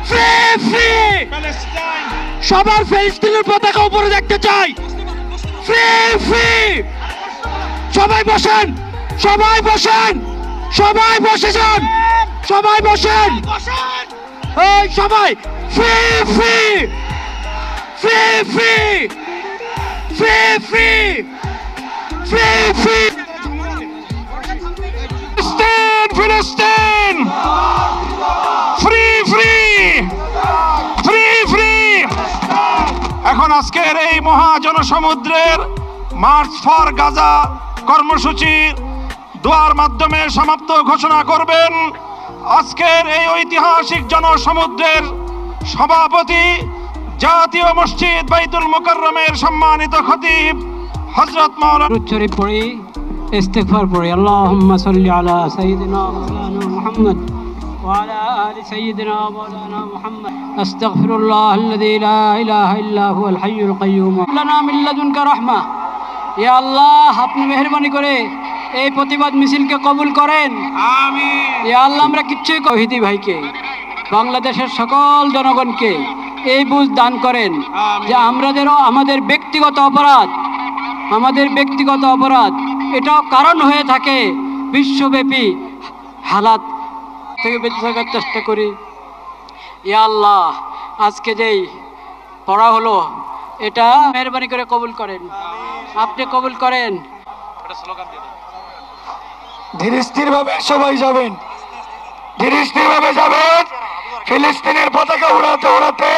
Free free সবার ফিলিস্তিনের পতাকা উপরে দেখতে চাই। ফ্রি ফ্রি সবাই বসেন, সবাই বসেন, সবাই বসে যান, সবাই বসেন, এই সবাই free free free free free free free free ফিলিস্তিন ফ্রি ফ্রি ফ্রি ফ্রি। এখন আজকের এই মহাজনসমুদ্রের মার্চ ফর গাজা কর্মসূচি দোয়ার মাধ্যমে সমাপ্ত ঘোষণা করবেন আজকের এই ঐতিহাসিক জনসমুদ্রের সভাপতি, জাতীয় মসজিদ বাইতুল মুকাররমের সম্মানিত খতিব হযরত মাওলানা। শরীফ পড়ি, ইস্তিগফার পড়ি। আল্লাহুম্মা সাল্লি আলা সাইয়্যিদিনা মাওলানা মুহাম্মদ ওয়া আলা আলি সাইয়্যিদিনা মাওলানা মুহাম্মদ। আস্তাগফিরুল্লাহাল্লাযী লা ইলাহা ইল্লা হুয়াল হাইয়ুল কাইয়্যুম। লানা মিন লাদুনকা রাহমা। ইয়া আল্লাহ, আপনি মেহেরবানি করে এই প্রতিবাদ মিছিলকে কবুল করেন, আমিন। ইয়া আল্লাহ, আমরা কিচ্ছুই তৌহিদি ভাইকে, বাংলাদেশের সকল জনগণকে এই বুঝ দান করেন যে আমাদের ব্যক্তিগত অপরাধ এটাও কারণ হয়ে থাকে বিশ্বব্যাপী হালাত থেকে বেঁচে থাকার চেষ্টা করি। ইয়া আল্লাহ, আজকে যেই পড়া হলো এটা মেহেরবানি করে কবুল করেন, আপনি কবুল করেন। ধীরে স্থির ভাবে সবাই যাবেন, ধীরে স্থির ভাবে যাবেন। ফিলিস্তিনের পতাকা উড়াতে উড়াতে